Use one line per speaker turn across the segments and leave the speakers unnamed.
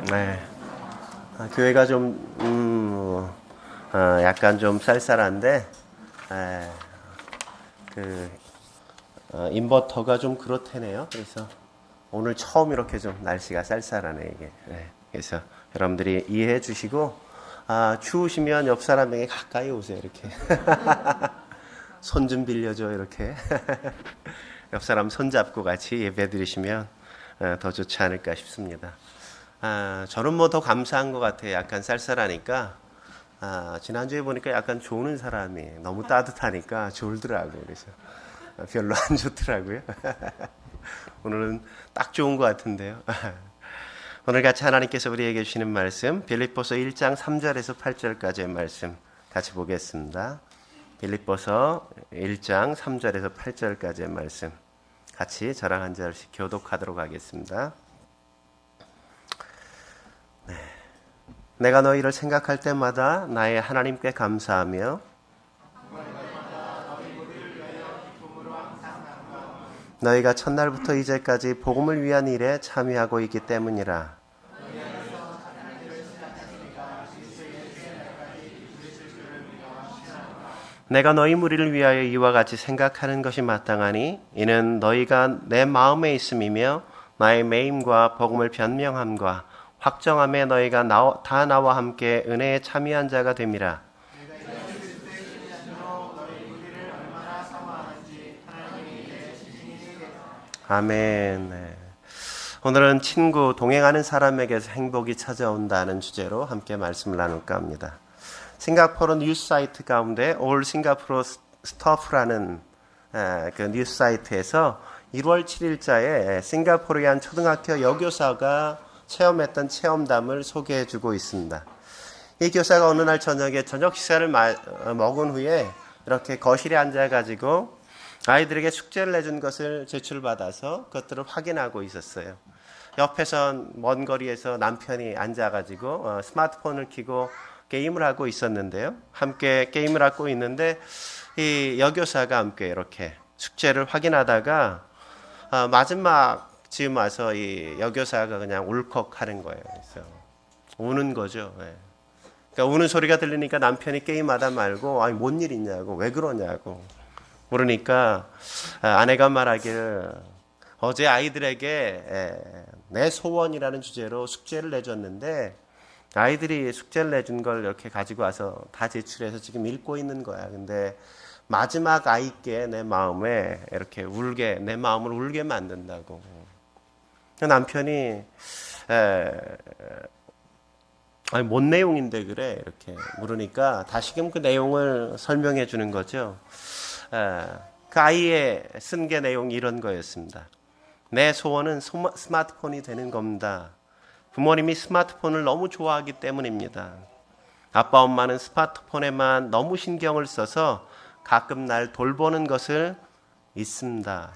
네. 교회가 좀 약간 좀 쌀쌀한데 인버터가 좀 그렇다네요. 그래서 오늘 처음 이렇게 좀 날씨가 쌀쌀하네 이게. 그래서 여러분들이 이해해 주시고 추우시면 옆 사람에게 가까이 오세요 이렇게. 손 좀 빌려줘 이렇게. 옆 사람 손 잡고 같이 예배 드리시면 더 좋지 않을까 싶습니다. 저는 뭐 더 감사한 것 같아요. 약간 쌀쌀하니까. 지난주에 보니까 약간 조는 사람이 너무 따뜻하니까 졸더라고. 그래서 별로 안 좋더라고요. 오늘은 딱 좋은 것 같은데요. 오늘 같이 하나님께서 우리에게 주시는 말씀 빌립보서 1장 3절에서 8절까지의 말씀 같이 보겠습니다. 빌립보서 1장 3절에서 8절까지의 말씀 같이 저랑 한 절씩 교독하도록 하겠습니다. 내가 너희를 생각할 때마다 나의 하나님께 감사하며 너희가 첫날부터 이제까지 복음을 위한 일에 참여하고 있기 때문이라. 내가 너희 무리를 위하여 이와 같이 생각하는 것이 마땅하니 이는 너희가 내 마음에 있음이며 나의 매임과 복음을 변명함과 확정함에 너희가 다 나와 함께 은혜에 참여한 자가 됨이라. 아멘. 네. 오늘은 친구, 동행하는 사람에게서 행복이 찾아온다는 주제로 함께 말씀을 나눌까 합니다. 싱가포르 뉴스 사이트 가운데 올 싱가포르 스토프라는 그 뉴스 사이트에서 1월 7일자에 싱가포르의 초등학교 여교사가 체험했던 체험담을 소개해주고 있습니다. 이 교사가 어느 날 저녁에 저녁 식사를 먹은 후에 이렇게 거실에 앉아가지고 아이들에게 숙제를 내준 것을 제출받아서 그것들을 확인하고 있었어요. 옆에선 먼 거리에서 남편이 앉아가지고 스마트폰을 켜고 게임을 하고 있었는데요. 함께 게임을 하고 있는데 이 여교사가 함께 이렇게 숙제를 확인하다가 마지막 즈음 와서 이 여교사가 그냥 울컥하는 거예요. 그래서 우는 거죠. 그러니까 우는 소리가 들리니까 남편이 게임하다 말고 아니 뭔 일 있냐고 왜 그러냐고 물으니까 아내가 말하기를 어제 아이들에게 내 소원이라는 주제로 숙제를 내줬는데 아이들이 숙제를 내준 걸 이렇게 가지고 와서 다 제출해서 지금 읽고 있는 거야. 근데 마지막 아이께 내 마음에 이렇게 내 마음을 울게 만든다고. 남편이 아니 뭔 내용인데 그래 이렇게 물으니까 다시금 그 내용을 설명해 주는 거죠. 그 아이의 쓴 게 내용이 이런 거였습니다. 내 소원은 스마트폰이 되는 겁니다. 부모님이 스마트폰을 너무 좋아하기 때문입니다. 아빠 엄마는 스마트폰에만 너무 신경을 써서 가끔 날 돌보는 것을 잊습니다.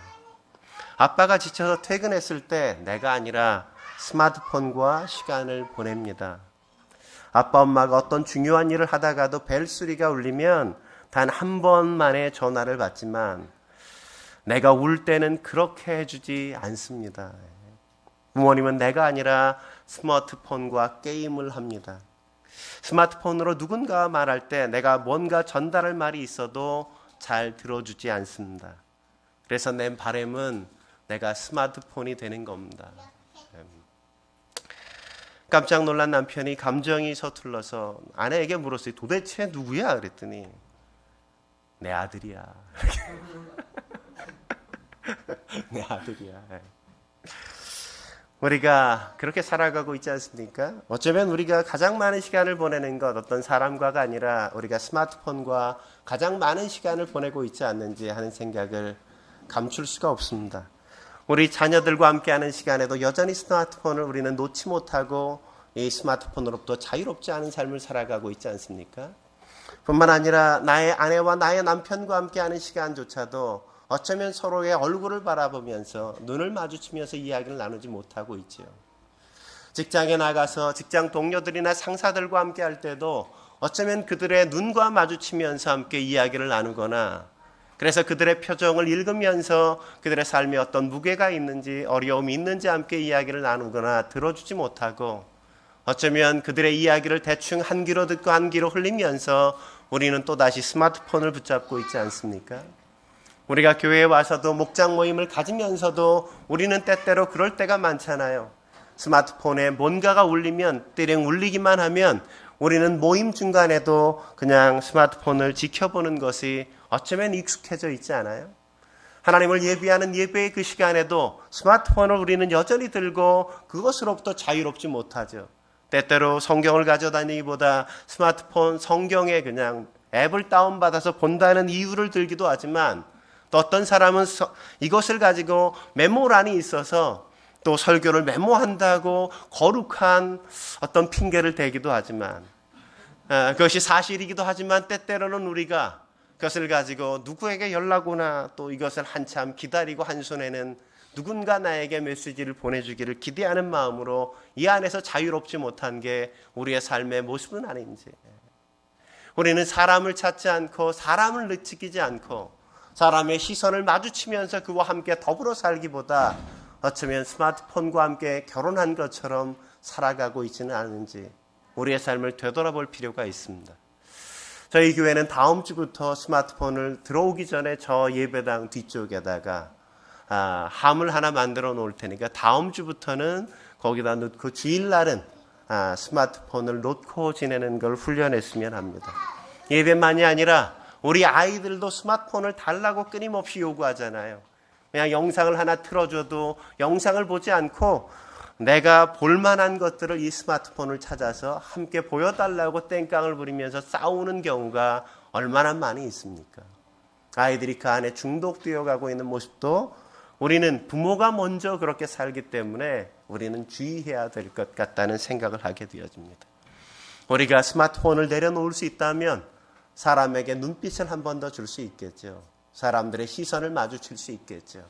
아빠가 지쳐서 퇴근했을 때 내가 아니라 스마트폰과 시간을 보냅니다. 아빠 엄마가 어떤 중요한 일을 하다가도 벨소리가 울리면 단 한 번만의 전화를 받지만 내가 울 때는 그렇게 해주지 않습니다. 부모님은 내가 아니라 스마트폰과 게임을 합니다. 스마트폰으로 누군가와 말할 때 내가 뭔가 전달할 말이 있어도 잘 들어주지 않습니다. 그래서 내 바람은 내가 스마트폰이 되는 겁니다. 깜짝 놀란 남편이 감정이 서툴러서 아내에게 물었어요. 도대체 누구야? 그랬더니 내 아들이야. 내 아들이야. 우리가 그렇게 살아가고 있지 않습니까? 어쩌면 우리가 가장 많은 시간을 보내는 것 어떤 사람과가 아니라 우리가 스마트폰과 가장 많은 시간을 보내고 있지 않는지 하는 생각을 감출 수가 없습니다. 우리 자녀들과 함께하는 시간에도 여전히 스마트폰을 우리는 놓지 못하고 이 스마트폰으로부터 자유롭지 않은 삶을 살아가고 있지 않습니까? 뿐만 아니라 나의 아내와 나의 남편과 함께하는 시간조차도 어쩌면 서로의 얼굴을 바라보면서 눈을 마주치면서 이야기를 나누지 못하고 있죠. 직장에 나가서 직장 동료들이나 상사들과 함께 할 때도 어쩌면 그들의 눈과 마주치면서 함께 이야기를 나누거나 그래서 그들의 표정을 읽으면서 그들의 삶에 어떤 무게가 있는지 어려움이 있는지 함께 이야기를 나누거나 들어주지 못하고 어쩌면 그들의 이야기를 대충 한 귀로 듣고 한 귀로 흘리면서 우리는 또다시 스마트폰을 붙잡고 있지 않습니까? 우리가 교회에 와서도 목장 모임을 가지면서도 우리는 때때로 그럴 때가 많잖아요. 스마트폰에 뭔가가 울리면 띠링 울리기만 하면 우리는 모임 중간에도 그냥 스마트폰을 지켜보는 것이 어쩌면 익숙해져 있지 않아요? 하나님을 예배하는 예배의 그 시간에도 스마트폰을 우리는 여전히 들고 그것으로부터 자유롭지 못하죠. 때때로 성경을 가져다니기보다 스마트폰 성경에 그냥 앱을 다운받아서 본다는 이유를 들기도 하지만 또 어떤 사람은 이것을 가지고 메모란이 있어서 또 설교를 메모한다고 거룩한 어떤 핑계를 대기도 하지만 그것이 사실이기도 하지만 때때로는 우리가 그것을 가지고 누구에게 연락 오나 또 이것을 한참 기다리고 한 손에는 누군가 나에게 메시지를 보내주기를 기대하는 마음으로 이 안에서 자유롭지 못한 게 우리의 삶의 모습은 아닌지. 우리는 사람을 찾지 않고 사람을 느끼지 않고 사람의 시선을 마주치면서 그와 함께 더불어 살기보다 어쩌면 스마트폰과 함께 결혼한 것처럼 살아가고 있지는 않은지 우리의 삶을 되돌아볼 필요가 있습니다. 저희 교회는 다음 주부터 스마트폰을 들어오기 전에 저 예배당 뒤쪽에다가 함을 하나 만들어 놓을 테니까 다음 주부터는 거기다 넣고 주일날은 스마트폰을 놓고 지내는 걸 훈련했으면 합니다. 예배만이 아니라 우리 아이들도 스마트폰을 달라고 끊임없이 요구하잖아요. 그냥 영상을 하나 틀어줘도 영상을 보지 않고 내가 볼만한 것들을 이 스마트폰을 찾아서 함께 보여달라고 땡깡을 부리면서 싸우는 경우가 얼마나 많이 있습니까? 아이들이 그 안에 중독되어 가고 있는 모습도 우리는 부모가 먼저 그렇게 살기 때문에 우리는 주의해야 될 것 같다는 생각을 하게 되어집니다. 우리가 스마트폰을 내려놓을 수 있다면 사람에게 눈빛을 한 번 더 줄 수 있겠죠. 사람들의 시선을 마주칠 수 있겠죠.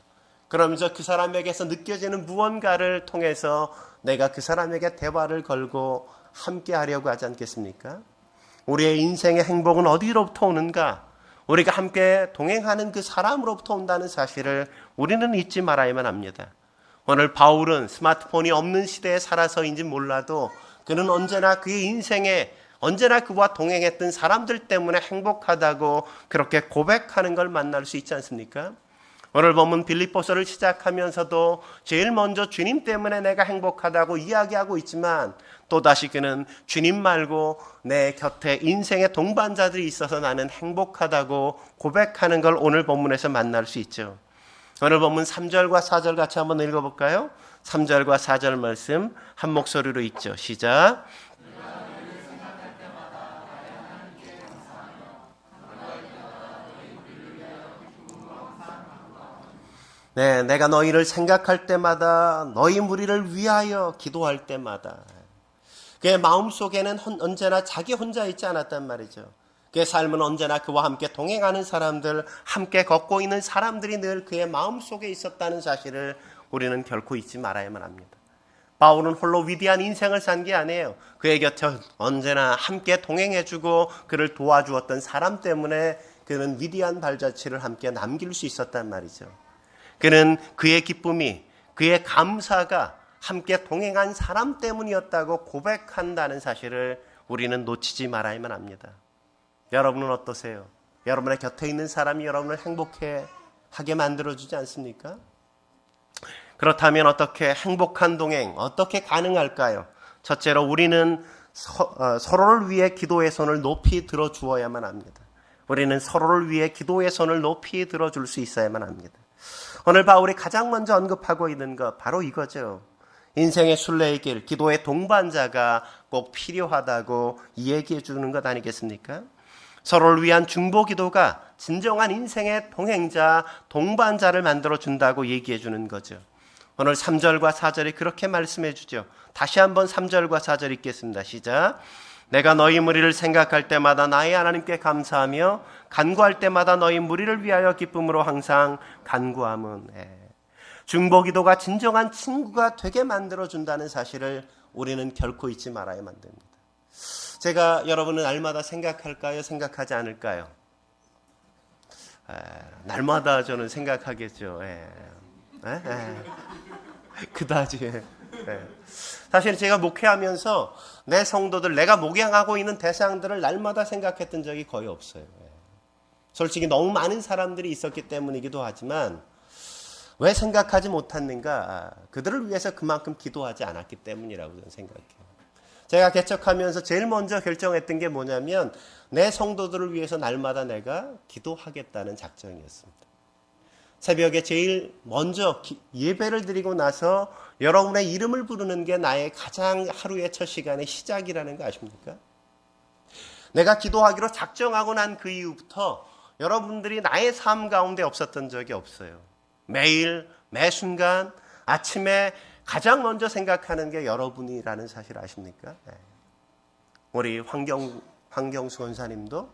그러면서 그 사람에게서 느껴지는 무언가를 통해서 내가 그 사람에게 대화를 걸고 함께 하려고 하지 않겠습니까? 우리의 인생의 행복은 어디로부터 오는가? 우리가 함께 동행하는 그 사람으로부터 온다는 사실을 우리는 잊지 말아야만 합니다. 오늘 바울은 스마트폰이 없는 시대에 살아서인지 몰라도 그는 언제나 그의 인생에 언제나 그와 동행했던 사람들 때문에 행복하다고 그렇게 고백하는 걸 만날 수 있지 않습니까? 오늘 본문 빌립보서를 시작하면서도 제일 먼저 주님 때문에 내가 행복하다고 이야기하고 있지만 또다시 그는 주님 말고 내 곁에 인생의 동반자들이 있어서 나는 행복하다고 고백하는 걸 오늘 본문에서 만날 수 있죠. 오늘 본문 3절과 4절 같이 한번 읽어볼까요? 3절과 4절 말씀 한 목소리로 읽죠. 시작. 네, 내가 너희를 생각할 때마다 너희 무리를 위하여 기도할 때마다 그의 마음속에는 언제나 자기 혼자 있지 않았단 말이죠. 그의 삶은 언제나 그와 함께 동행하는 사람들, 함께 걷고 있는 사람들이 늘 그의 마음속에 있었다는 사실을 우리는 결코 잊지 말아야만 합니다. 바울은 홀로 위대한 인생을 산 게 아니에요. 그의 곁에 언제나 함께 동행해주고 그를 도와주었던 사람 때문에 그는 위대한 발자취를 함께 남길 수 있었단 말이죠. 그는 그의 기쁨이, 그의 감사가 함께 동행한 사람 때문이었다고 고백한다는 사실을 우리는 놓치지 말아야만 합니다. 여러분은 어떠세요? 여러분의 곁에 있는 사람이 여러분을 행복하게 만들어주지 않습니까? 그렇다면 어떻게 행복한 동행, 어떻게 가능할까요? 첫째로 우리는 서로를 위해 기도의 손을 높이 들어주어야만 합니다. 우리는 서로를 위해 기도의 손을 높이 들어줄 수 있어야만 합니다. 오늘 바울이 가장 먼저 언급하고 있는 것 바로 이거죠. 인생의 순례의 길, 기도의 동반자가 꼭 필요하다고 이야기해 주는 것 아니겠습니까? 서로를 위한 중보 기도가 진정한 인생의 동행자, 동반자를 만들어 준다고 얘기해 주는 거죠. 오늘 3절과 4절이 그렇게 말씀해 주죠. 다시 한번 3절과 4절 읽겠습니다. 시작. 내가 너희 무리를 생각할 때마다 나의 하나님께 감사하며 간구할 때마다 너희 무리를 위하여 기쁨으로 항상 간구함은. 중보기도가 진정한 친구가 되게 만들어준다는 사실을 우리는 결코 잊지 말아야만 됩니다. 제가 여러분은 날마다 생각할까요? 생각하지 않을까요? 날마다 저는 생각하겠죠. 그다지 네. 사실 제가 목회하면서 내 성도들, 내가 목양하고 있는 대상들을 날마다 생각했던 적이 거의 없어요. 솔직히 너무 많은 사람들이 있었기 때문이기도 하지만 왜 생각하지 못했는가? 그들을 위해서 그만큼 기도하지 않았기 때문이라고 저는 생각해요. 제가 개척하면서 제일 먼저 결정했던 게 뭐냐면 내 성도들을 위해서 날마다 내가 기도하겠다는 작정이었습니다. 새벽에 제일 먼저 예배를 드리고 나서 여러분의 이름을 부르는 게 나의 가장 하루의 첫 시간의 시작이라는 거 아십니까? 내가 기도하기로 작정하고 난 그 이후부터 여러분들이 나의 삶 가운데 없었던 적이 없어요. 매일, 매 순간, 아침에 가장 먼저 생각하는 게 여러분이라는 사실 아십니까? 우리 황경수 권사님도,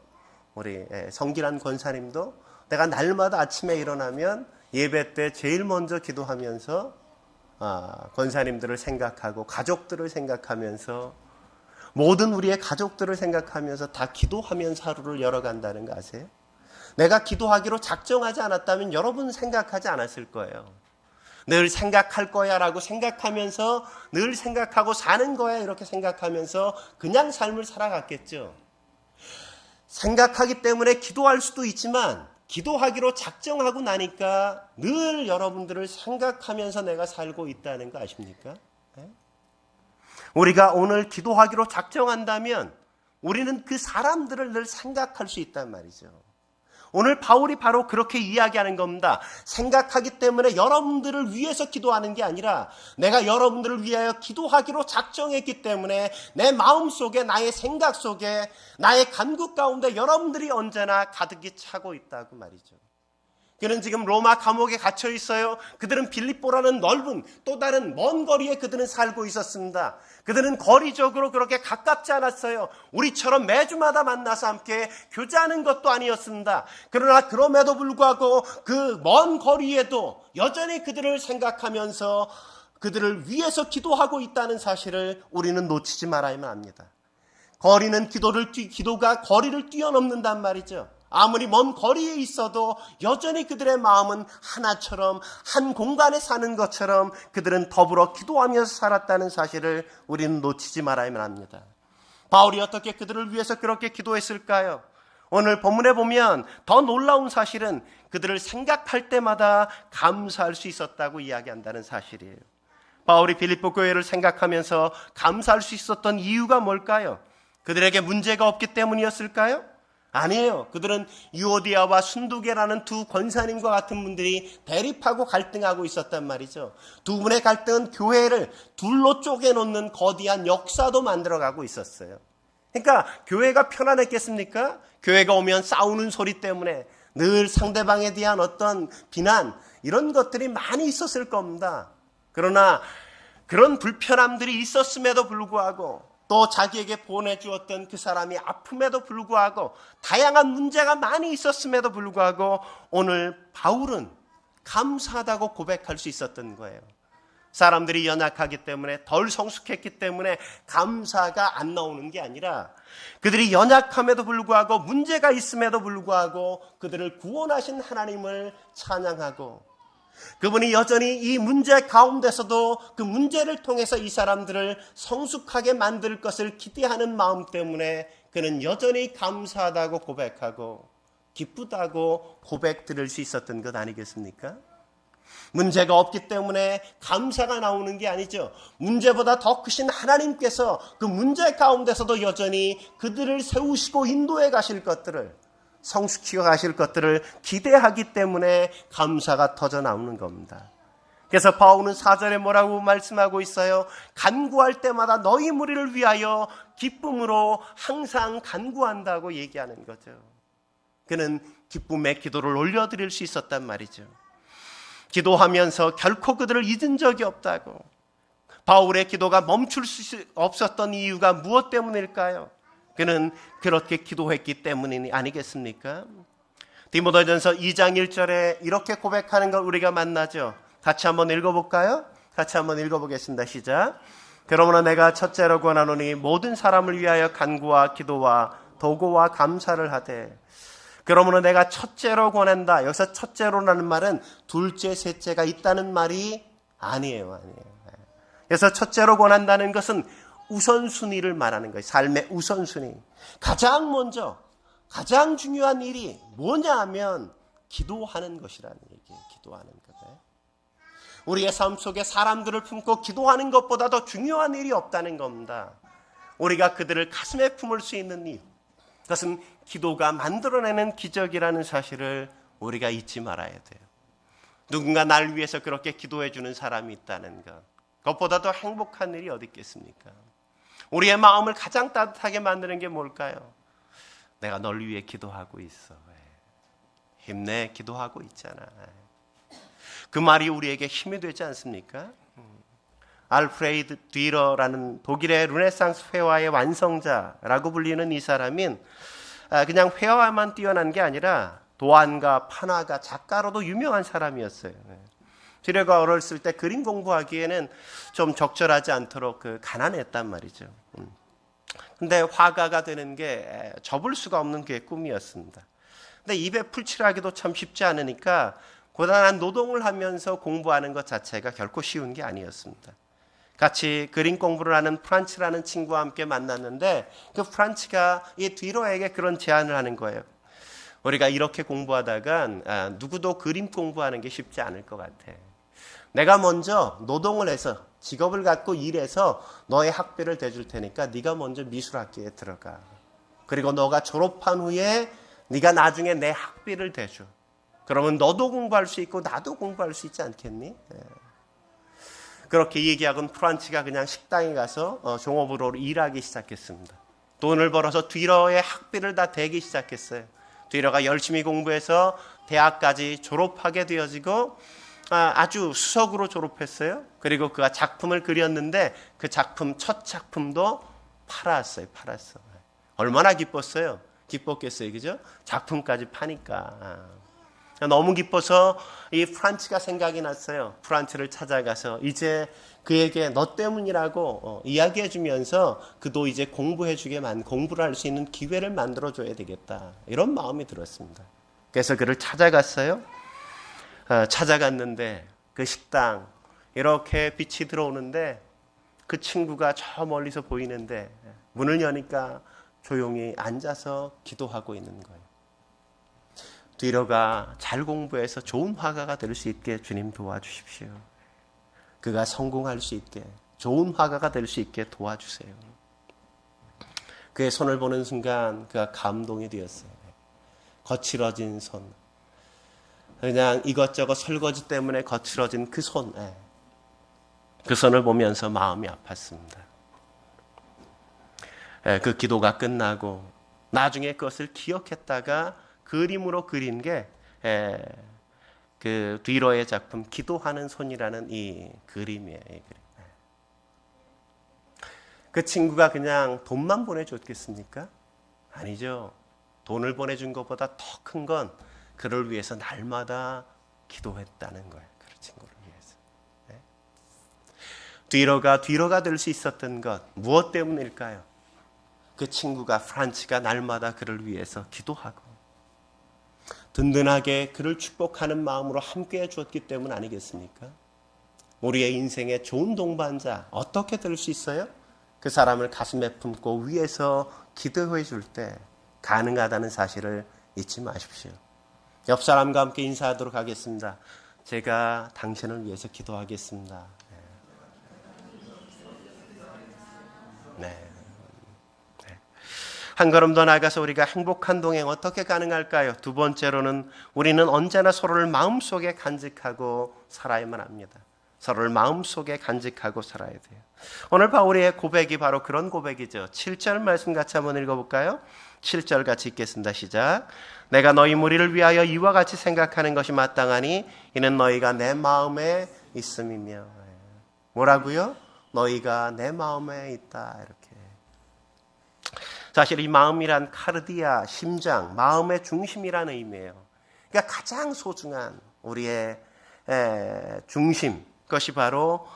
우리 성길한 권사님도 내가 날마다 아침에 일어나면 예배 때 제일 먼저 기도하면서 권사님들을 생각하고 가족들을 생각하면서 모든 우리의 가족들을 생각하면서 다 기도하면서 하루를 열어간다는 거 아세요? 내가 기도하기로 작정하지 않았다면 여러분 생각하지 않았을 거예요. 늘 생각할 거야 라고 생각하면서 늘 생각하고 사는 거야 이렇게 생각하면서 그냥 삶을 살아갔겠죠. 생각하기 때문에 기도할 수도 있지만 기도하기로 작정하고 나니까 늘 여러분들을 생각하면서 내가 살고 있다는 거 아십니까? 우리가 오늘 기도하기로 작정한다면 우리는 그 사람들을 늘 생각할 수 있단 말이죠. 오늘 바울이 바로 그렇게 이야기하는 겁니다. 생각하기 때문에 여러분들을 위해서 기도하는 게 아니라 내가 여러분들을 위하여 기도하기로 작정했기 때문에 내 마음속에 나의 생각 속에 나의 간구 가운데 여러분들이 언제나 가득히 차고 있다고 말이죠. 그는 지금 로마 감옥에 갇혀 있어요. 그들은 빌립보라는 넓은 또 다른 먼 거리에 그들은 살고 있었습니다. 그들은 거리적으로 그렇게 가깝지 않았어요. 우리처럼 매주마다 만나서 함께 교제하는 것도 아니었습니다. 그러나 그럼에도 불구하고 그 먼 거리에도 여전히 그들을 생각하면서 그들을 위해서 기도하고 있다는 사실을 우리는 놓치지 말아야만 합니다. 기도가 거리를 뛰어넘는단 말이죠. 아무리 먼 거리에 있어도 여전히 그들의 마음은 하나처럼 한 공간에 사는 것처럼 그들은 더불어 기도하면서 살았다는 사실을 우리는 놓치지 말아야만 합니다. 바울이 어떻게 그들을 위해서 그렇게 기도했을까요? 오늘 본문에 보면 더 놀라운 사실은 그들을 생각할 때마다 감사할 수 있었다고 이야기한다는 사실이에요. 바울이 빌립보 교회를 생각하면서 감사할 수 있었던 이유가 뭘까요? 그들에게 문제가 없기 때문이었을까요? 아니에요. 그들은 유오디아와 순두계라는 두 권사님과 같은 분들이 대립하고 갈등하고 있었단 말이죠. 두 분의 갈등은 교회를 둘로 쪼개놓는 거대한 역사도 만들어가고 있었어요. 그러니까 교회가 편안했겠습니까? 교회가 오면 싸우는 소리 때문에 늘 상대방에 대한 어떤 비난 이런 것들이 많이 있었을 겁니다. 그러나 그런 불편함들이 있었음에도 불구하고 또 자기에게 보내주었던 그 사람이 아픔에도 불구하고 다양한 문제가 많이 있었음에도 불구하고 오늘 바울은 감사하다고 고백할 수 있었던 거예요. 사람들이 연약하기 때문에 덜 성숙했기 때문에 감사가 안 나오는 게 아니라 그들이 연약함에도 불구하고 문제가 있음에도 불구하고 그들을 구원하신 하나님을 찬양하고 그분이 여전히 이 문제 가운데서도 그 문제를 통해서 이 사람들을 성숙하게 만들 것을 기대하는 마음 때문에 그는 여전히 감사하다고 고백하고 기쁘다고 고백 들을 수 있었던 것 아니겠습니까? 문제가 없기 때문에 감사가 나오는 게 아니죠. 문제보다 더 크신 하나님께서 그 문제 가운데서도 여전히 그들을 세우시고 인도해 가실 것들을 성숙히어 가실 것들을 기대하기 때문에 감사가 터져 나오는 겁니다. 그래서 바울은 4절에 뭐라고 말씀하고 있어요? 간구할 때마다 너희 무리를 위하여 기쁨으로 항상 간구한다고 얘기하는 거죠. 그는 기쁨의 기도를 올려드릴 수 있었단 말이죠. 기도하면서 결코 그들을 잊은 적이 없다고. 바울의 기도가 멈출 수 없었던 이유가 무엇 때문일까요? 그는 그렇게 기도했기 때문이 아니겠습니까? 디모데전서 2장 1절에 이렇게 고백하는 걸 우리가 만나죠. 같이 한번 읽어볼까요? 같이 한번 읽어보겠습니다. 시작. 그러므로 내가 첫째로 권하노니 모든 사람을 위하여 간구와 기도와 도구와 감사를 하되. 그러므로 내가 첫째로 권한다. 여기서 첫째로라는 말은 둘째, 셋째가 있다는 말이 아니에요. 그래서 첫째로 권한다는 것은 우선순위를 말하는 거예요. 삶의 우선순위. 가장 먼저, 가장 중요한 일이 뭐냐 하면 기도하는 것이라는 얘기예요. 기도하는 것. 우리의 삶 속에 사람들을 품고 기도하는 것보다 더 중요한 일이 없다는 겁니다. 우리가 그들을 가슴에 품을 수 있는 이유, 그것은 기도가 만들어내는 기적이라는 사실을 우리가 잊지 말아야 돼요. 누군가 날 위해서 그렇게 기도해 주는 사람이 있다는 것, 그것보다 더 행복한 일이 어디 있겠습니까? 우리의 마음을 가장 따뜻하게 만드는 게 뭘까요? 내가 널 위해 기도하고 있어. 힘내, 기도하고 있잖아. 그 말이 우리에게 힘이 되지 않습니까? 알프레이드 뒤러라는 독일의 르네상스 회화의 완성자라고 불리는 이 사람은 그냥 회화만 뛰어난 게 아니라 도안가, 판화가, 작가로도 유명한 사람이었어요. 뒤러가 어렸을 때 그림 공부하기에는 좀 적절하지 않도록 가난했단 말이죠. 근데 화가가 되는 게 접을 수가 없는 그의 꿈이었습니다. 근데 입에 풀칠하기도 참 쉽지 않으니까 고단한 노동을 하면서 공부하는 것 자체가 결코 쉬운 게 아니었습니다. 같이 그림 공부를 하는 프란츠라는 친구와 함께 만났는데 그 프란츠가 이 뒤로에게 그런 제안을 하는 거예요. 우리가 이렇게 공부하다간 누구도 그림 공부하는 게 쉽지 않을 것 같아. 내가 먼저 노동을 해서 직업을 갖고 일해서 너의 학비를 대줄 테니까 네가 먼저 미술학교에 들어가. 그리고 너가 졸업한 후에 네가 나중에 내 학비를 대줘. 그러면 너도 공부할 수 있고 나도 공부할 수 있지 않겠니? 그렇게 얘기하고는 프란츠가 그냥 식당에 가서 종업으로 일하기 시작했습니다. 돈을 벌어서 뒤러의 학비를 다 대기 시작했어요. 뒤러가 열심히 공부해서 대학까지 졸업하게 되어지고 아주 수석으로 졸업했어요. 그리고 그가 작품을 그렸는데 그 작품, 첫 작품도 팔았어요. 얼마나 기뻤어요. 기뻤겠어요. 그죠? 작품까지 파니까. 너무 기뻐서 이 프란츠가 생각이 났어요. 프란츠를 찾아가서 이제 그에게 너 때문이라고 이야기해 주면서 그도 이제 공부를 할 수 있는 기회를 만들어 줘야 되겠다. 이런 마음이 들었습니다. 그래서 그를 찾아갔어요. 찾아갔는데 그 식당 이렇게 빛이 들어오는데 그 친구가 저 멀리서 보이는데 문을 여니까 조용히 앉아서 기도하고 있는 거예요. 뒤로가 잘 공부해서 좋은 화가가 될 수 있게 주님 도와주십시오. 그가 성공할 수 있게, 좋은 화가가 될 수 있게 도와주세요. 그의 손을 보는 순간 그가 감동이 되었어요. 거칠어진 손, 그냥 이것저것 설거지 때문에 거칠어진 그 손, 그 손을 보면서 마음이 아팠습니다. 그 기도가 끝나고 나중에 그것을 기억했다가 그림으로 그린 게 그 뒤로의 작품 기도하는 손이라는 이 그림이에요. 그 친구가 그냥 돈만 보내줬겠습니까? 아니죠. 돈을 보내준 것보다 더 큰 건 그를 위해서 날마다 기도했다는 거예요. 그 친구를 위해서. 뒤로가 될 수 있었던 것 무엇 때문일까요? 그 친구가 프란츠가 날마다 그를 위해서 기도하고 든든하게 그를 축복하는 마음으로 함께 해주었기 때문 아니겠습니까? 우리의 인생의 좋은 동반자 어떻게 될 수 있어요? 그 사람을 가슴에 품고 위에서 기도해 줄 때 가능하다는 사실을 잊지 마십시오. 옆 사람과 함께 인사하도록 하겠습니다. 제가 당신을 위해서 기도하겠습니다. 네. 한 걸음 더 나아가서 우리가 행복한 동행 어떻게 가능할까요? 두 번째로는 우리는 언제나 서로를 마음속에 간직하고 살아야만 합니다. 서로를 마음속에 간직하고 살아야 돼요. 오늘 바울의 고백이 바로 그런 고백이죠. 7절 말씀 같이 한번 읽어볼까요? 7절 같이 읽겠습니다. 시작. 내가 너희 무리를 위하여 이와 같이 생각하는 것이 마땅하니 이는 너희가 내 마음에 있음이며. 뭐라고요? 너희가 내 마음에 있다. 이렇게. 사실 이 마음이란 카르디아, 심장, 마음의 중심이라는 의미예요. 그러니까 가장 소중한 우리의 중심, 그것이 바로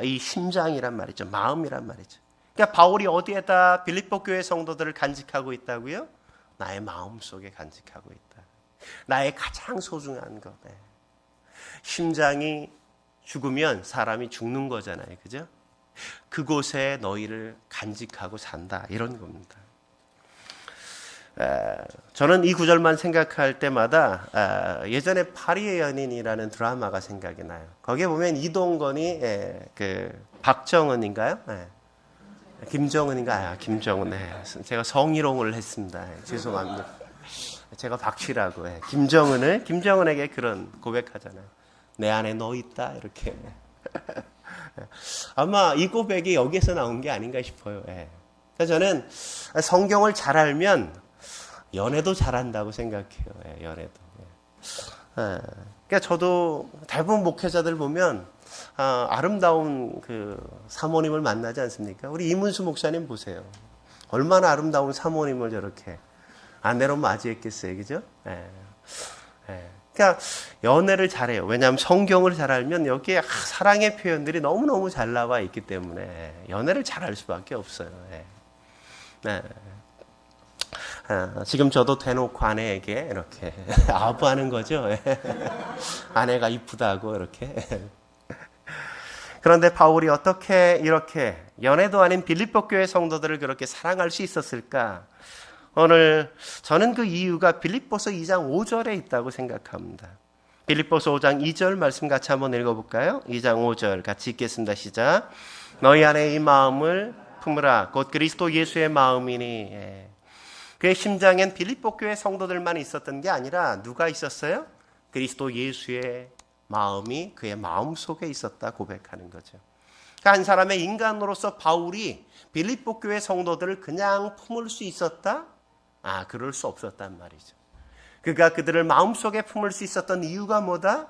이 심장이란 말이죠. 마음이란 말이죠. 그러니까 바울이 어디에다 빌립보 교회 성도들을 간직하고 있다고요? 나의 마음 속에 간직하고 있다. 나의 가장 소중한 것. 심장이 죽으면 사람이 죽는 거잖아요. 그죠? 그곳에 너희를 간직하고 산다, 이런 겁니다. 저는 이 구절만 생각할 때마다 예전에 파리의 연인이라는 드라마가 생각이 나요. 거기에 보면 이동건이 그 박정은인가요? 김정은인가? 김정은. 제가 성희롱을 했습니다. 죄송합니다. 제가 박씨라고. 김정은에게 그런 고백하잖아요. 내 안에 너 있다, 이렇게. 아마 이 고백이 여기에서 나온 게 아닌가 싶어요. 그래서 저는 성경을 잘 알면 연애도 잘한다고 생각해요. 연애도. 그러니까 저도 대부분 목회자들 보면 아름다운 그 사모님을 만나지 않습니까? 우리 이문수 목사님 보세요. 얼마나 아름다운 사모님을 저렇게 아내로 맞이했겠어요, 그죠? 그러니까 연애를 잘해요. 왜냐하면 성경을 잘 알면 여기에 사랑의 표현들이 너무너무 잘 나와 있기 때문에 연애를 잘할 수밖에 없어요. 지금 저도 대놓고 아내에게 이렇게 아부하는 거죠. 아내가 이쁘다고 이렇게. 그런데 바울이 어떻게 이렇게 연애도 아닌 빌립보 교회 성도들을 그렇게 사랑할 수 있었을까? 오늘 저는 그 이유가 빌립보서 2장 5절에 있다고 생각합니다. 빌립보서 5장 2절 말씀 같이 한번 읽어볼까요? 2장 5절 같이 읽겠습니다. 시작. 너희 안에 이 마음을 품으라. 곧 그리스도 예수의 마음이니. 그의 심장엔 빌립보 교회 성도들만 있었던 게 아니라 누가 있었어요? 그리스도 예수의 마음이 그의 마음 속에 있었다 고백하는 거죠. 그러니까 한 사람의 인간으로서 바울이 빌립보 교회 성도들을 그냥 품을 수 있었다? 그럴 수 없었단 말이죠. 그가 그들을 마음속에 품을 수 있었던 이유가 뭐다?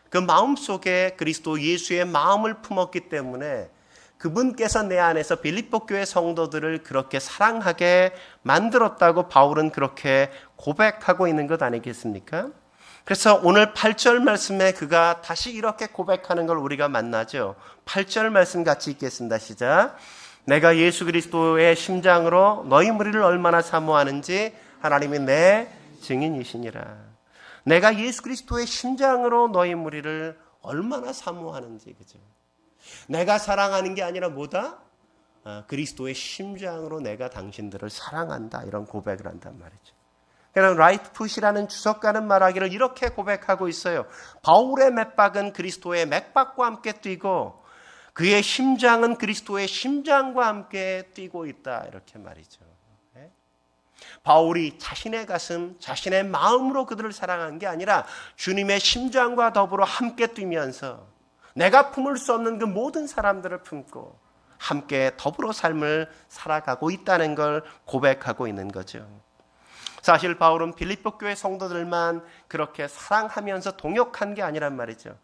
그 마음속에 그리스도 예수의 마음을 품었기 때문에 그분께서 내 안에서 빌립보 교회 성도들을 그렇게 사랑하게 만들었다고 바울은 그렇게 고백하고 있는 것 아니겠습니까? 그래서 오늘 8절 말씀에 그가 다시 이렇게 고백하는 걸 우리가 만나죠. 8절 말씀 같이 읽겠습니다. 시작. 내가 예수 그리스도의 심장으로 너희 무리를 얼마나 사모하는지 하나님이 내 증인이시니라. 내가 예수 그리스도의 심장으로 너희 무리를 얼마나 사모하는지, 그죠? 내가 사랑하는 게 아니라 뭐다? 그리스도의 심장으로 내가 당신들을 사랑한다, 이런 고백을 한단 말이죠. 그럼 라이트풋이라는 주석가는 말하기를 이렇게 고백하고 있어요. 바울의 맥박은 그리스도의 맥박과 함께 뛰고 그의 심장은 그리스도의 심장과 함께 뛰고 있다, 이렇게 말이죠. 바울이 자신의 가슴, 자신의 마음으로 그들을 사랑한 게 아니라 주님의 심장과 더불어 함께 뛰면서 내가 품을 수 없는 그 모든 사람들을 품고 함께 더불어 삶을 살아가고 있다는 걸 고백하고 있는 거죠. 사실 바울은 빌립보 교회 성도들만 그렇게 사랑하면서 동역한 게 아니란 말이죠.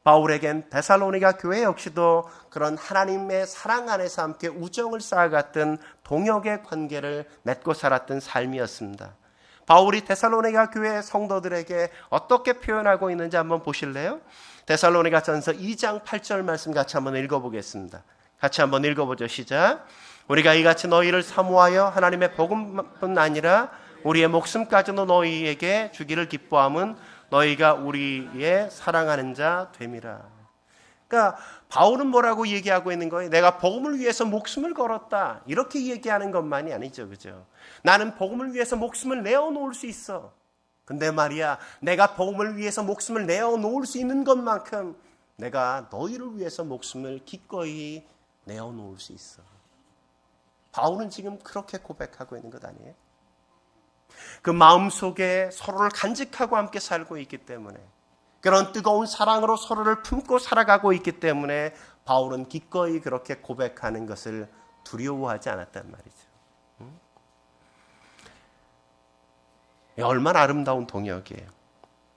바울에겐 데살로니가 교회 역시도 그런 하나님의 사랑 안에서 함께 우정을 쌓아갔던 동역의 관계를 맺고 살았던 삶이었습니다. 바울이 데살로니가 교회 성도들에게 어떻게 표현하고 있는지 한번 보실래요? 데살로니가 전서 2장 8절 말씀 같이 한번 읽어보겠습니다. 같이 한번 읽어보죠. 시작. 우리가 이같이 너희를 사모하여 하나님의 복음뿐 아니라 우리의 목숨까지도 너희에게 주기를 기뻐함은 너희가 우리의 사랑하는 자 됨이라. 그러니까 바울은 뭐라고 얘기하고 있는 거예요? 내가 복음을 위해서 목숨을 걸었다, 이렇게 얘기하는 것만이 아니죠, 그죠? 나는 복음을 위해서 목숨을 내어놓을 수 있어. 근데 말이야, 내가 복음을 위해서 목숨을 내어놓을 수 있는 것만큼 내가 너희를 위해서 목숨을 기꺼이 내어놓을 수 있어. 바울은 지금 그렇게 고백하고 있는 것 아니에요? 그 마음속에 서로를 간직하고 함께 살고 있기 때문에, 그런 뜨거운 사랑으로 서로를 품고 살아가고 있기 때문에 바울은 기꺼이 그렇게 고백하는 것을 두려워하지 않았단 말이죠. 얼마나 아름다운 동역이에요.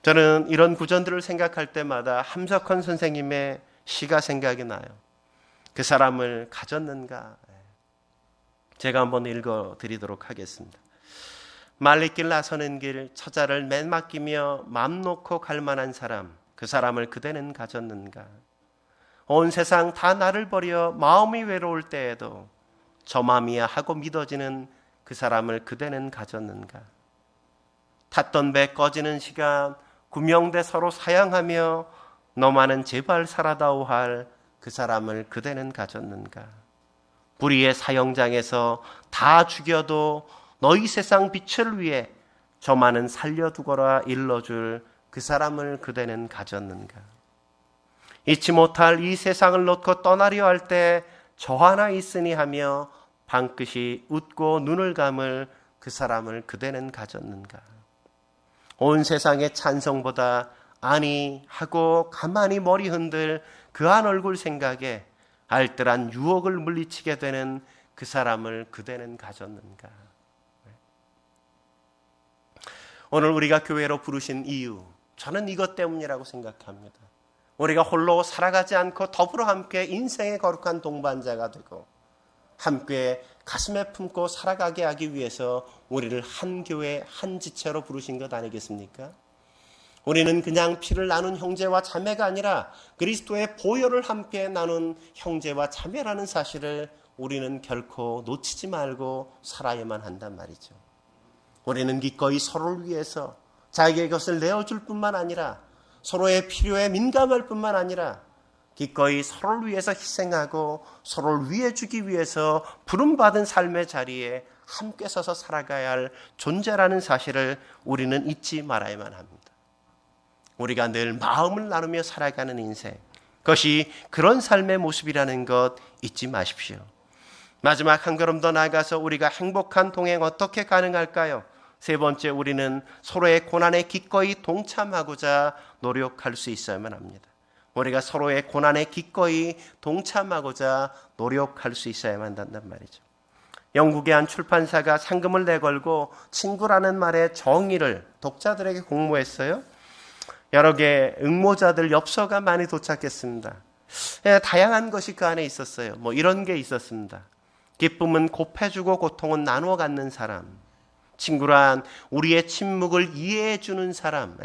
저는 이런 구전들을 생각할 때마다 함석헌 선생님의 시가 생각이 나요. 그 사람을 가졌는가? 제가 한번 읽어드리도록 하겠습니다. 말리길 나서는 길 처자를 맨맡기며 맘 놓고 갈 만한 사람, 그 사람을 그대는 가졌는가? 온 세상 다 나를 버려 마음이 외로울 때에도 저 맘이야 하고 믿어지는 그 사람을 그대는 가졌는가? 탔던 배 꺼지는 시간 구명대 서로 사양하며 너만은 제발 살아다오 할 그 사람을 그대는 가졌는가? 불의의 사형장에서 다 죽여도 너희 세상 빛을 위해 저만은 살려두거라 일러줄 그 사람을 그대는 가졌는가? 잊지 못할 이 세상을 놓고 떠나려 할 때 저 하나 있으니 하며 방긋이 웃고 눈을 감을 그 사람을 그대는 가졌는가? 온 세상의 찬성보다 아니 하고 가만히 머리 흔들 그 한 얼굴 생각에 알뜰한 유혹을 물리치게 되는 그 사람을 그대는 가졌는가? 오늘 우리가 교회로 부르신 이유, 저는 이것 때문이라고 생각합니다. 우리가 홀로 살아가지 않고 더불어 함께 인생의 거룩한 동반자가 되고 함께 가슴에 품고 살아가게 하기 위해서 우리를 한 교회 한 지체로 부르신 것 아니겠습니까? 우리는 그냥 피를 나눈 형제와 자매가 아니라 그리스도의 보혈을 함께 나눈 형제와 자매라는 사실을 우리는 결코 놓치지 말고 살아야만 한단 말이죠. 우리는 기꺼이 서로를 위해서 자기의 것을 내어줄 뿐만 아니라 서로의 필요에 민감할 뿐만 아니라 기꺼이 서로를 위해서 희생하고 서로를 위해 주기 위해서 부름받은 삶의 자리에 함께 서서 살아가야 할 존재라는 사실을 우리는 잊지 말아야만 합니다. 우리가 늘 마음을 나누며 살아가는 인생, 그것이 그런 삶의 모습이라는 것 잊지 마십시오. 마지막 한 걸음 더 나아가서 우리가 행복한 동행 어떻게 가능할까요? 세 번째, 우리는 서로의 고난에 기꺼이 동참하고자 노력할 수 있어야만 합니다. 우리가 서로의 고난에 기꺼이 동참하고자 노력할 수 있어야만 한단 말이죠. 영국의 한 출판사가 상금을 내걸고 친구라는 말의 정의를 독자들에게 공모했어요. 여러 개의 응모자들 엽서가 많이 도착했습니다. 다양한 것이 그 안에 있었어요. 이런 게 있었습니다. 기쁨은 곱해주고 고통은 나누어 갖는 사람. 친구란 우리의 침묵을 이해해 주는 사람.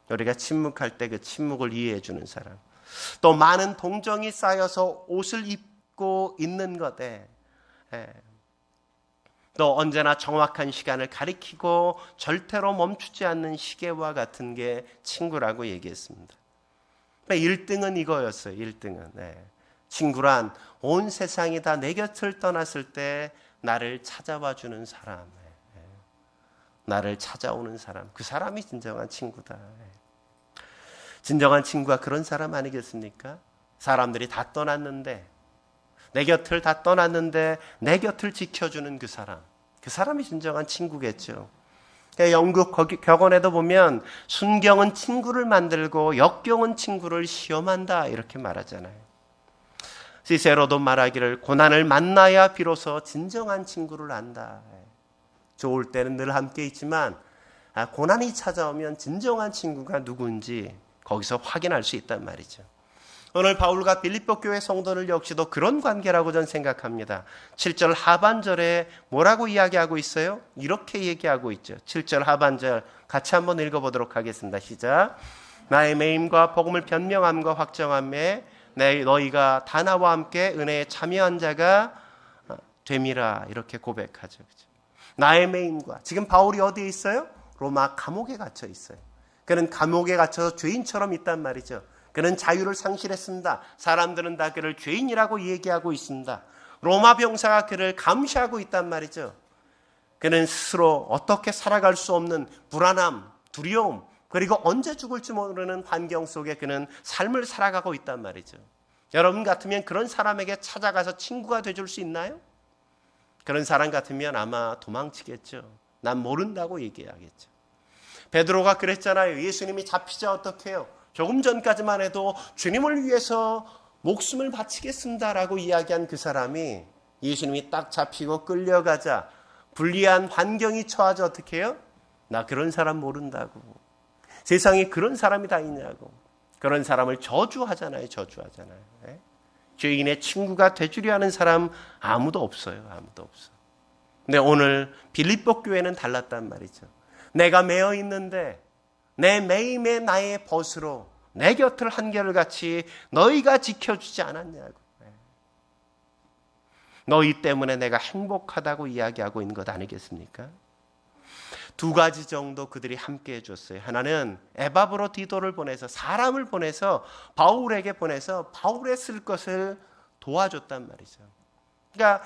우리가 침묵할 때 그 침묵을 이해해 주는 사람. 또 많은 동정이 쌓여서 옷을 입고 있는 것에 또 언제나 정확한 시간을 가리키고 절대로 멈추지 않는 시계와 같은 게 친구라고 얘기했습니다. 1등은 이거였어요. 1등은. 친구란 온 세상이 다 내 곁을 떠났을 때 나를 찾아와 주는 사람. 나를 찾아오는 사람. 그 사람이 진정한 친구다. 진정한 친구가 그런 사람 아니겠습니까? 사람들이 다 떠났는데, 내 곁을 다 떠났는데 내 곁을 지켜주는 그 사람. 그 사람이 진정한 친구겠죠. 영국 격언에도 보면 순경은 친구를 만들고 역경은 친구를 시험한다 이렇게 말하잖아요. 시세로도 말하기를 고난을 만나야 비로소 진정한 친구를 안다. 좋을 때는 늘 함께 있지만 고난이 찾아오면 진정한 친구가 누구인지 거기서 확인할 수 있단 말이죠. 오늘 바울과 빌립보 교회 성도들 역시도 그런 관계라고 저는 생각합니다. 7절 하반절에 뭐라고 이야기하고 있어요? 이렇게 얘기하고 있죠. 7절 하반절 같이 한번 읽어보도록 하겠습니다. 시작. 나의 매임과 복음을 변명함과 확정함에 너희가 다 나와 함께 은혜에 참여한 자가 됨이라 이렇게 고백하죠. 그렇죠? 나의 매임과, 지금 바울이 어디에 있어요? 로마 감옥에 갇혀 있어요. 그는 감옥에 갇혀서 죄인처럼 있단 말이죠. 그는 자유를 상실했습니다. 사람들은 다 그를 죄인이라고 얘기하고 있습니다. 로마 병사가 그를 감시하고 있단 말이죠. 그는 스스로 어떻게 살아갈 수 없는 불안함, 두려움, 그리고 언제 죽을지 모르는 환경 속에 그는 삶을 살아가고 있단 말이죠. 여러분 같으면 그런 사람에게 찾아가서 친구가 돼줄 수 있나요? 그런 사람 같으면 아마 도망치겠죠. 난 모른다고 얘기하겠죠. 베드로가 그랬잖아요. 예수님이 잡히자 어떻게 해요? 조금 전까지만 해도 주님을 위해서 목숨을 바치겠습니다라고 이야기한 그 사람이 예수님이 딱 잡히고 끌려가자 불리한 환경이 처하자 어떻게 해요? 나 그런 사람 모른다고. 세상에 그런 사람이 다 있냐고. 그런 사람을 저주하잖아요. 죄인의 친구가 되주려 하는 사람 아무도 없어요. 아무도 없어. 근데 오늘 빌립보 교회는 달랐단 말이죠. 내가 매여 있는데 내 매임에 나의 벗으로 내 곁을 한결같이 너희가 지켜주지 않았냐고. 너희 때문에 내가 행복하다고 이야기하고 있는 것 아니겠습니까? 두 가지 정도 그들이 함께 해줬어요. 하나는 에바브로디도를 보내서, 사람을 보내서 바울에게 보내서 바울의 쓸 것을 도와줬단 말이죠. 그러니까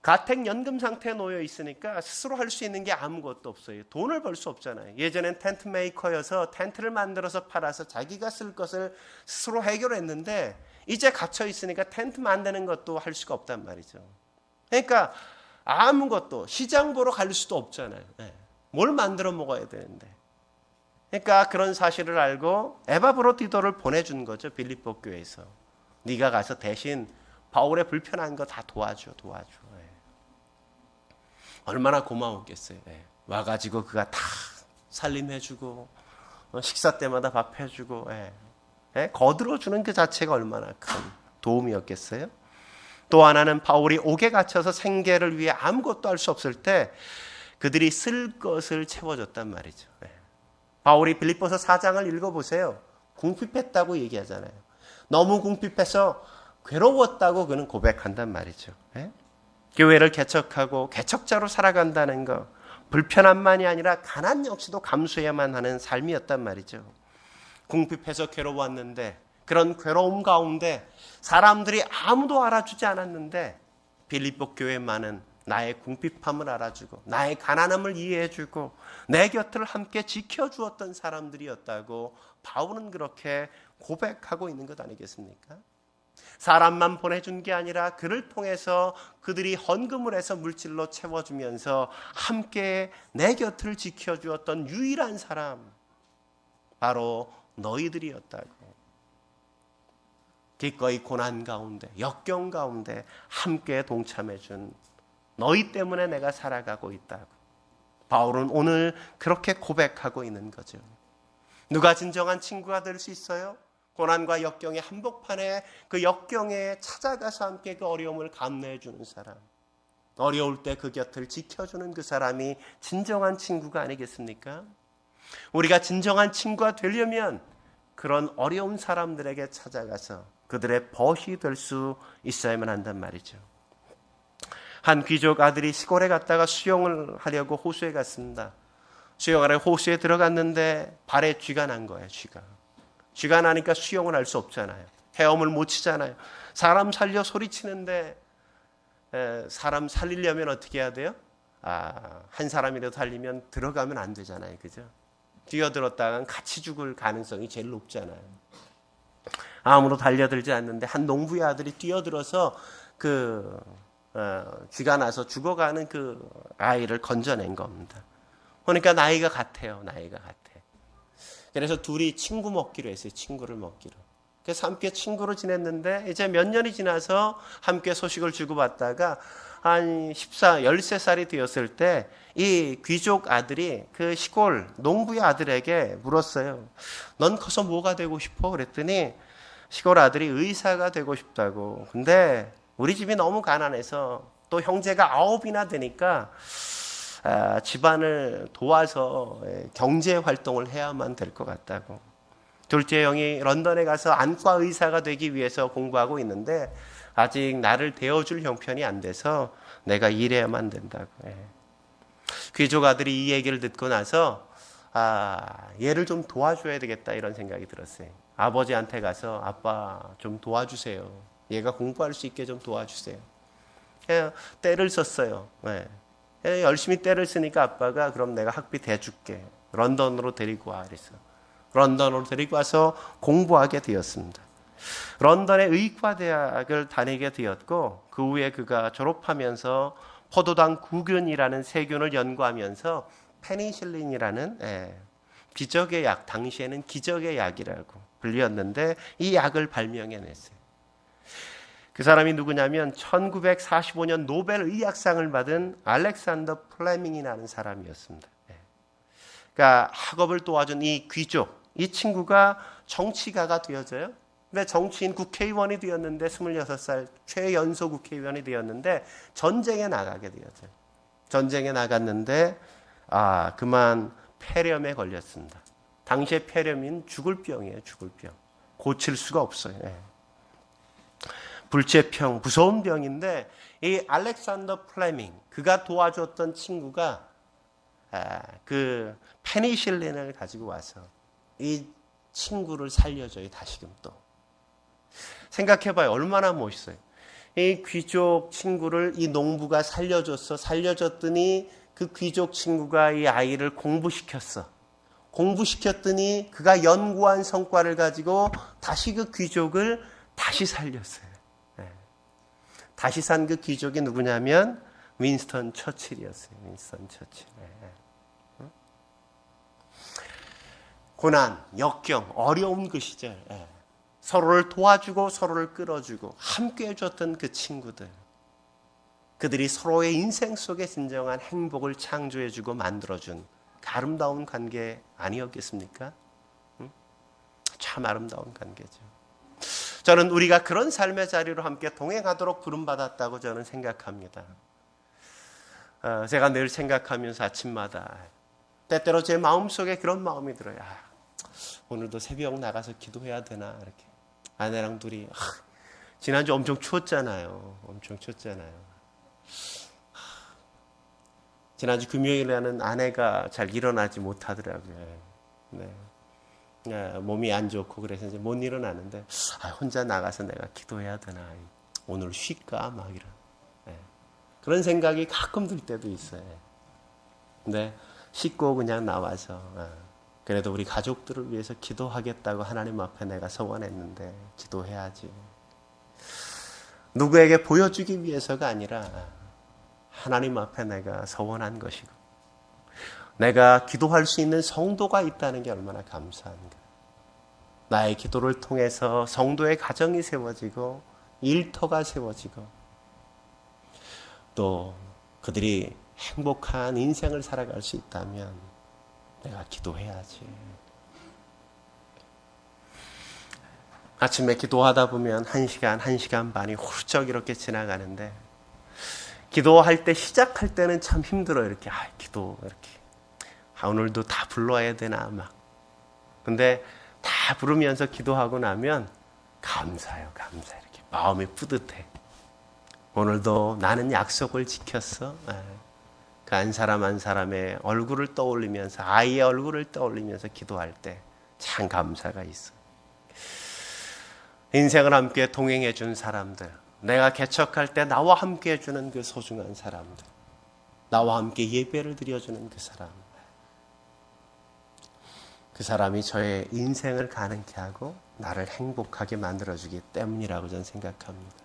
가택연금 상태에 놓여 있으니까 스스로 할 수 있는 게 아무것도 없어요. 돈을 벌 수 없잖아요. 예전엔 텐트 메이커여서 텐트를 만들어서 팔아서 자기가 쓸 것을 스스로 해결했는데 이제 갇혀 있으니까 텐트 만드는 것도 할 수가 없단 말이죠. 그러니까 아무것도, 시장 보러 갈 수도 없잖아요. 뭘 만들어 먹어야 되는데. 그러니까 그런 사실을 알고 에바브로디도를 보내준 거죠. 빌립보 교회에서. 네가 가서 대신 바울의 불편한 거 다 도와줘. 얼마나 고마웠겠어요. 와가지고 그가 다 살림해주고 식사 때마다 밥 해주고 거들어주는 그 자체가 얼마나 큰 도움이었겠어요. 또 하나는 바울이 옥에 갇혀서 생계를 위해 아무것도 할 수 없을 때 그들이 쓸 것을 채워줬단 말이죠. 바울이 빌립보서 4장을 읽어보세요. 궁핍했다고 얘기하잖아요. 너무 궁핍해서 괴로웠다고 그는 고백한단 말이죠. 교회를 개척하고 개척자로 살아간다는 것, 불편함만이 아니라 가난 역시도 감수해야만 하는 삶이었단 말이죠. 궁핍해서 괴로웠는데 그런 괴로움 가운데 사람들이 아무도 알아주지 않았는데 빌립보 교회만은 나의 궁핍함을 알아주고 나의 가난함을 이해해주고 내 곁을 함께 지켜주었던 사람들이었다고 바울은 그렇게 고백하고 있는 것 아니겠습니까? 사람만 보내준 게 아니라 그를 통해서 그들이 헌금을 해서 물질로 채워주면서 함께 내 곁을 지켜주었던 유일한 사람, 바로 너희들이었다고. 기꺼이 고난 가운데, 역경 가운데 함께 동참해준 너희 때문에 내가 살아가고 있다고. 바울은 오늘 그렇게 고백하고 있는 거죠. 누가 진정한 친구가 될 수 있어요? 고난과 역경의 한복판에 그 역경에 찾아가서 함께 그 어려움을 감내해 주는 사람, 어려울 때 그 곁을 지켜주는 그 사람이 진정한 친구가 아니겠습니까? 우리가 진정한 친구가 되려면 그런 어려운 사람들에게 찾아가서 그들의 벗이 될 수 있어야만 한단 말이죠. 한 귀족 아들이 시골에 갔다가 수영을 하려고 호수에 갔습니다. 수영하러 호수에 들어갔는데 발에 쥐가 난 거예요. 쥐가 나니까 수영을 할 수 없잖아요. 헤엄을 못 치잖아요. 사람 살려 소리치는데 사람 살리려면 어떻게 해야 돼요? 한 사람이라도 살리면 들어가면 안 되잖아요. 그죠? 뛰어들었다간 같이 죽을 가능성이 제일 높잖아요. 아무도 달려들지 않는데 한 농부의 아들이 뛰어들어서 쥐가 나서 죽어가는 그 아이를 건져낸 겁니다. 그러니까 나이가 같아요. 그래서 둘이 친구 먹기로 했어요. 친구를 먹기로. 그래서 함께 친구로 지냈는데 이제 몇 년이 지나서 함께 소식을 주고받다가 한 13살이 되었을 때 이 귀족 아들이 그 시골 농부의 아들에게 물었어요. 넌 커서 뭐가 되고 싶어? 그랬더니 시골 아들이 의사가 되고 싶다고. 근데 우리 집이 너무 가난해서 또 형제가 9이나 되니까 집안을 도와서 경제 활동을 해야만 될 것 같다고. 둘째 형이 런던에 가서 안과 의사가 되기 위해서 공부하고 있는데 아직 나를 대어줄 형편이 안 돼서 내가 일해야만 된다고. 귀족 아들이 이 얘기를 듣고 나서 얘를 좀 도와줘야 되겠다 이런 생각이 들었어요. 아버지한테 가서 아빠 좀 도와주세요. 얘가 공부할 수 있게 좀 도와주세요. 때를 썼어요. 열심히 때를 쓰니까 아빠가 그럼 내가 학비 대줄게. 런던으로 데리고 와. 그래서 런던으로 데리고 와서 공부하게 되었습니다. 런던의 의과대학을 다니게 되었고 그 후에 그가 졸업하면서 포도당 구균이라는 세균을 연구하면서 페니실린이라는 기적의 약, 당시에는 기적의 약이라고 불렸는데 이 약을 발명해냈어요. 그 사람이 누구냐면 1945년 노벨 의학상을 받은 알렉산더 플레밍이라는 사람이었습니다. 그러니까 학업을 도와준 이 귀족, 이 친구가 정치가가 되어져요. 근데 정치인 국회의원이 되었는데 26살 최연소 국회의원이 되었는데 전쟁에 나가게 되었어요. 전쟁에 나갔는데 그만 폐렴에 걸렸습니다. 당시에 폐렴인 죽을 병이에요. 죽을 병. 고칠 수가 없어요. 불치병, 무서운 병인데 이 알렉산더 플레밍, 그가 도와줬던 친구가 그 페니실린을 가지고 와서 이 친구를 살려줘요. 다시금 또. 생각해봐요. 얼마나 멋있어요. 이 귀족 친구를 이 농부가 살려줬더니 그 귀족 친구가 이 아이를 공부시켰어. 공부시켰더니 그가 연구한 성과를 가지고 다시 그 귀족을 다시 살렸어요. 다시 산 그 귀족이 누구냐면 윈스턴 처칠이었어요. 윈스턴 처칠. 고난, 역경, 어려운 그 시절 서로를 도와주고 서로를 끌어주고 함께 해줬던 그 친구들, 그들이 서로의 인생 속에 진정한 행복을 창조해주고 만들어준 아름다운 관계 아니었겠습니까? 참 아름다운 관계죠. 저는 우리가 그런 삶의 자리로 함께 동행하도록 부름받았다고 저는 생각합니다. 제가 늘 생각하면서 아침마다 때때로 제 마음속에 그런 마음이 들어요. 오늘도 새벽 나가서 기도해야 되나 이렇게. 아내랑 둘이 지난주 엄청 추웠잖아요. 엄청 추웠잖아요. 지난주 금요일에는 아내가 잘 일어나지 못하더라고요. 네. 몸이 안 좋고 그래서 이제 못 일어나는데 혼자 나가서 내가 기도해야 되나. 오늘 쉴까 막 이런. 그런 생각이 가끔 들 때도 있어요. 근데 씻고 그냥 나와서 그래도 우리 가족들을 위해서 기도하겠다고 하나님 앞에 내가 서원했는데 기도해야지. 누구에게 보여주기 위해서가 아니라 하나님 앞에 내가 서원한 것이고 내가 기도할 수 있는 성도가 있다는 게 얼마나 감사한가. 나의 기도를 통해서 성도의 가정이 세워지고 일터가 세워지고 또 그들이 행복한 인생을 살아갈 수 있다면 내가 기도해야지. 아침에 기도하다 보면 1시간 반이 훌쩍 이렇게 지나가는데 기도할 때 시작할 때는 참 힘들어요. 이렇게 기도 이렇게 오늘도 다 불러야 되나 막. 근데 다 부르면서 기도하고 나면 감사해요. 감사. 이렇게 마음이 뿌듯해. 오늘도 나는 약속을 지켰어. 그 한 사람 한 사람의 얼굴을 떠올리면서 아이의 얼굴을 떠올리면서 기도할 때 참 감사가 있어. 인생을 함께 동행해 준 사람들, 내가 개척할 때 나와 함께 해주는 그 소중한 사람들, 나와 함께 예배를 드려주는 그 사람, 그 사람이 저의 인생을 가능케 하고 나를 행복하게 만들어주기 때문이라고 저는 생각합니다.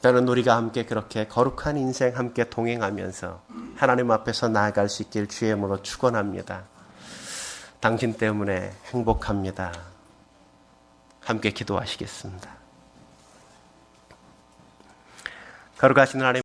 저는 우리가 함께 그렇게 거룩한 인생 함께 동행하면서 하나님 앞에서 나아갈 수 있길 주의 이름으로 축원합니다. 당신 때문에 행복합니다. 함께 기도하시겠습니다. 거룩하신 하나님